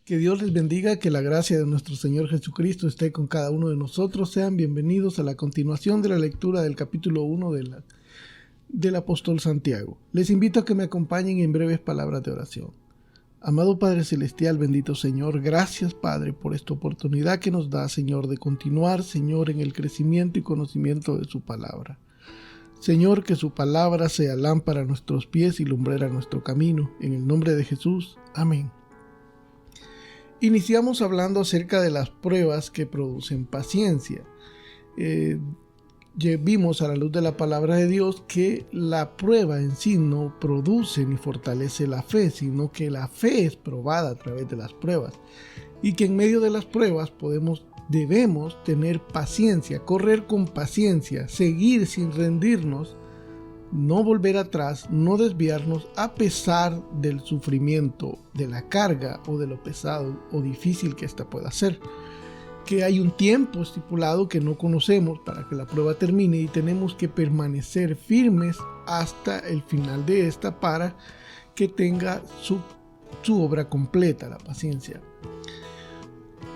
Que Dios les bendiga, que la gracia de nuestro Señor Jesucristo esté con cada uno de nosotros. Sean bienvenidos a la continuación de la lectura del capítulo 1 del apóstol Santiago. Les invito a que me acompañen en breves palabras de oración. Amado Padre Celestial, bendito Señor, gracias Padre por esta oportunidad que nos da, Señor, de continuar, Señor, en el crecimiento y conocimiento de su palabra. Señor, que su palabra sea lámpara a nuestros pies y lumbrera a nuestro camino. En el nombre de Jesús. Amén. Iniciamos hablando acerca de las pruebas que producen paciencia. Vimos a la luz de la palabra de Dios que la prueba en sí no produce ni fortalece la fe, sino que la fe es probada a través de las pruebas. Y que en medio de las pruebas debemos tener paciencia, correr con paciencia, seguir sin rendirnos, no volver atrás, no desviarnos a pesar del sufrimiento, de la carga o de lo pesado o difícil que ésta pueda ser. Que hay un tiempo estipulado que no conocemos para que la prueba termine y tenemos que permanecer firmes hasta el final de esta para que tenga su obra completa, la paciencia.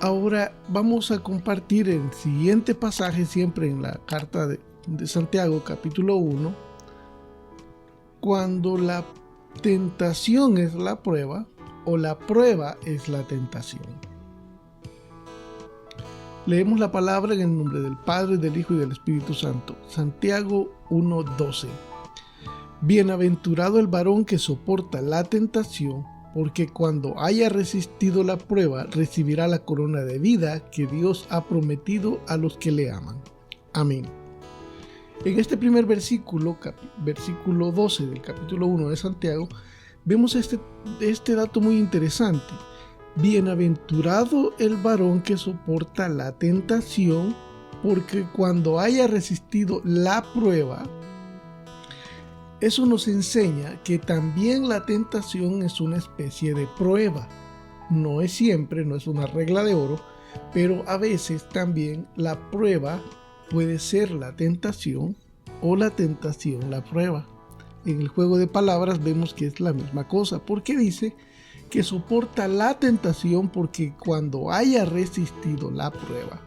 Ahora vamos a compartir el siguiente pasaje siempre en la carta de Santiago capítulo 1. Cuando la tentación es la prueba o la prueba es la tentación. Leemos la palabra en el nombre del Padre, del Hijo y del Espíritu Santo. Santiago 1:12. Bienaventurado el varón que soporta la tentación, porque cuando haya resistido la prueba, recibirá la corona de vida que Dios ha prometido a los que le aman. Amén. En este primer versículo 12 del capítulo 1 de Santiago, vemos este dato muy interesante. Bienaventurado el varón que soporta la tentación, porque cuando haya resistido la prueba, eso nos enseña que también la tentación es una especie de prueba. No es siempre, no es una regla de oro, pero a veces también la prueba puede ser la tentación o la tentación la prueba. En el juego de palabras vemos que es la misma cosa, porque dice que soporta la tentación porque cuando haya resistido la prueba.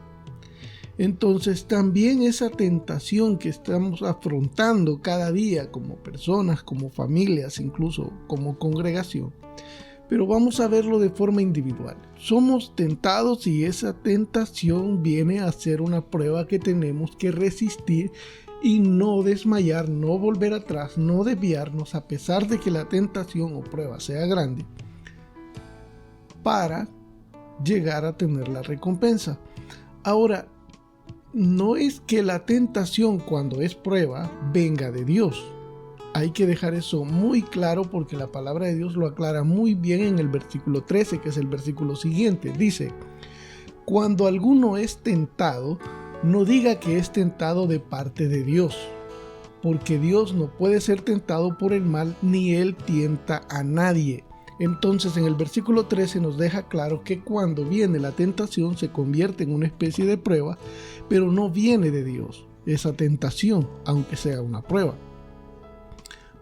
Entonces también esa tentación que estamos afrontando cada día como personas, como familias, incluso como congregación, pero vamos a verlo de forma individual. Somos tentados y esa tentación viene a ser una prueba que tenemos que resistir y no desmayar, no volver atrás, no desviarnos a pesar de que la tentación o prueba sea grande para llegar a tener la recompensa. Ahora, no es que la tentación cuando es prueba venga de Dios. Hay que dejar eso muy claro porque la palabra de Dios lo aclara muy bien en el versículo 13, que es el versículo siguiente. Dice, cuando alguno es tentado, no diga que es tentado de parte de Dios, porque Dios no puede ser tentado por el mal, ni Él tienta a nadie. Entonces en el versículo 13 nos deja claro que cuando viene la tentación se convierte en una especie de prueba, pero no viene de Dios esa tentación, aunque sea una prueba.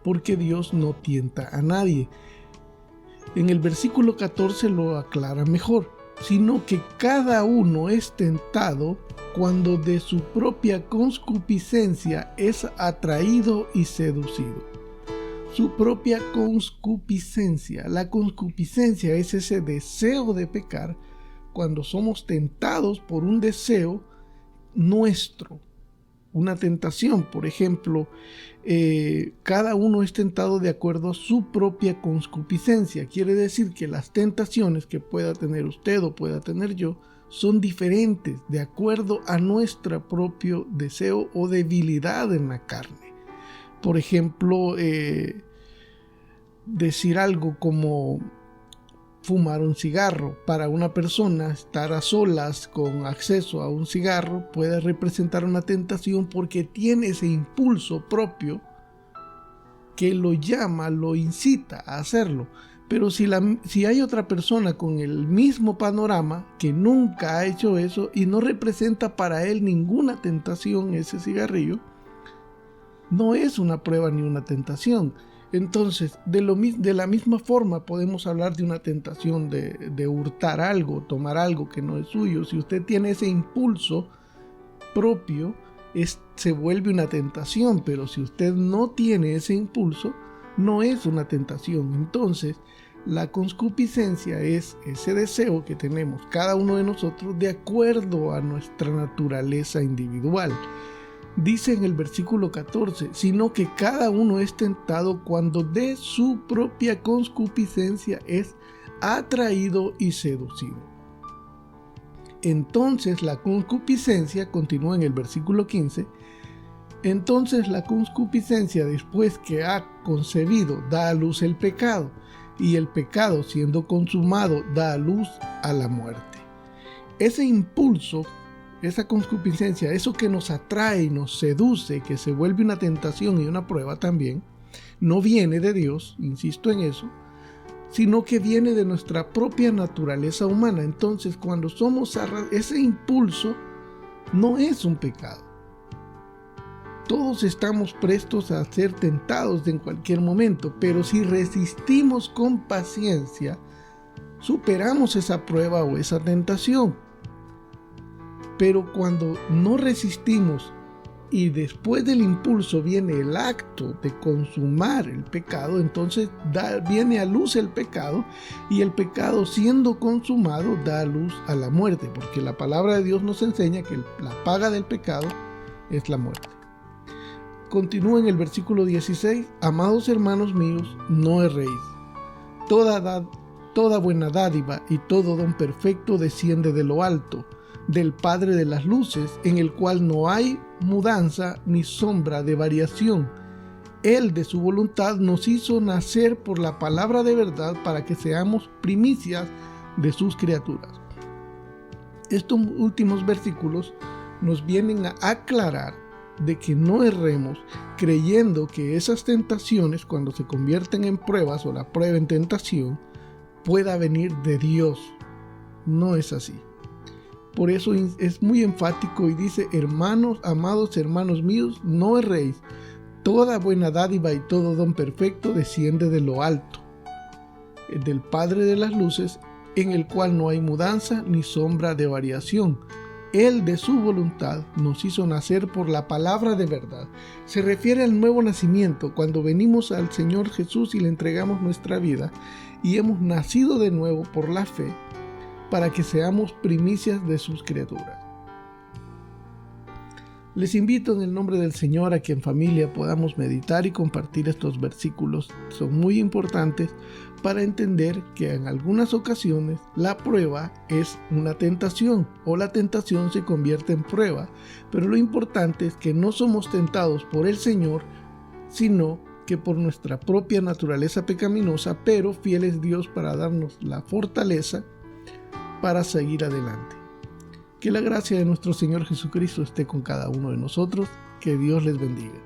Porque Dios no tienta a nadie. En el versículo 14 lo aclara mejor, sino que cada uno es tentado cuando de su propia concupiscencia es atraído y seducido. Su propia concupiscencia. La concupiscencia es ese deseo de pecar cuando somos tentados por un deseo nuestro. Una tentación, por ejemplo, cada uno es tentado de acuerdo a su propia concupiscencia. Quiere decir que las tentaciones que pueda tener usted o pueda tener yo son diferentes de acuerdo a nuestro propio deseo o debilidad en la carne. Por ejemplo, decir algo como fumar un cigarro. Para una persona, estar a solas con acceso a un cigarro puede representar una tentación porque tiene ese impulso propio que lo llama, lo incita a hacerlo. Pero si hay otra persona con el mismo panorama que nunca ha hecho eso y no representa para él ninguna tentación ese cigarrillo, no es una prueba ni una tentación. Entonces, de la misma forma podemos hablar de una tentación de hurtar algo, tomar algo que no es suyo. Si usted tiene ese impulso propio, se vuelve una tentación, pero si usted no tiene ese impulso, no es una tentación. Entonces, la concupiscencia es ese deseo que tenemos cada uno de nosotros de acuerdo a nuestra naturaleza individual. Dice en el versículo 14, sino que cada uno es tentado cuando de su propia concupiscencia es atraído y seducido. Entonces la concupiscencia, continúa en el versículo 15, entonces la concupiscencia, después que ha concebido, da a luz el pecado, y el pecado, siendo consumado, da a luz a la muerte. Ese impulso, esa concupiscencia, eso que nos atrae y nos seduce, que se vuelve una tentación y una prueba también, no viene de Dios, insisto en eso, sino que viene de nuestra propia naturaleza humana. Entonces, cuando somos ese impulso no es un pecado. Todos estamos prestos a ser tentados en cualquier momento, pero si resistimos con paciencia, superamos esa prueba o esa tentación. Pero cuando no resistimos y después del impulso viene el acto de consumar el pecado, entonces viene a luz el pecado, y el pecado, siendo consumado, da a luz a la muerte, porque la palabra de Dios nos enseña que la paga del pecado es la muerte. Continúa en el versículo 16, amados hermanos míos, no erréis. Toda buena dádiva y todo don perfecto desciende de lo alto, del Padre de las luces, en el cual no hay mudanza ni sombra de variación. Él de su voluntad nos hizo nacer por la palabra de verdad para que seamos primicias de sus criaturas. Estos últimos versículos nos vienen a aclarar de que no erremos creyendo que esas tentaciones, cuando se convierten en pruebas o la prueba en tentación, pueda venir de Dios. No es así. Por eso es muy enfático y dice, hermanos, amados hermanos míos, no erréis. Toda buena dádiva y todo don perfecto desciende de lo alto, del Padre de las luces, en el cual no hay mudanza ni sombra de variación. Él de su voluntad nos hizo nacer por la palabra de verdad. Se refiere al nuevo nacimiento, cuando venimos al Señor Jesús y le entregamos nuestra vida y hemos nacido de nuevo por la fe, para que seamos primicias de sus criaturas. Les invito en el nombre del Señor a que en familia podamos meditar y compartir estos versículos. Son muy importantes para entender que en algunas ocasiones la prueba es una tentación o la tentación se convierte en prueba, pero lo importante es que no somos tentados por el Señor, sino que por nuestra propia naturaleza pecaminosa, pero fiel es Dios para darnos la fortaleza para seguir adelante. Que la gracia de nuestro Señor Jesucristo esté con cada uno de nosotros. Que Dios les bendiga.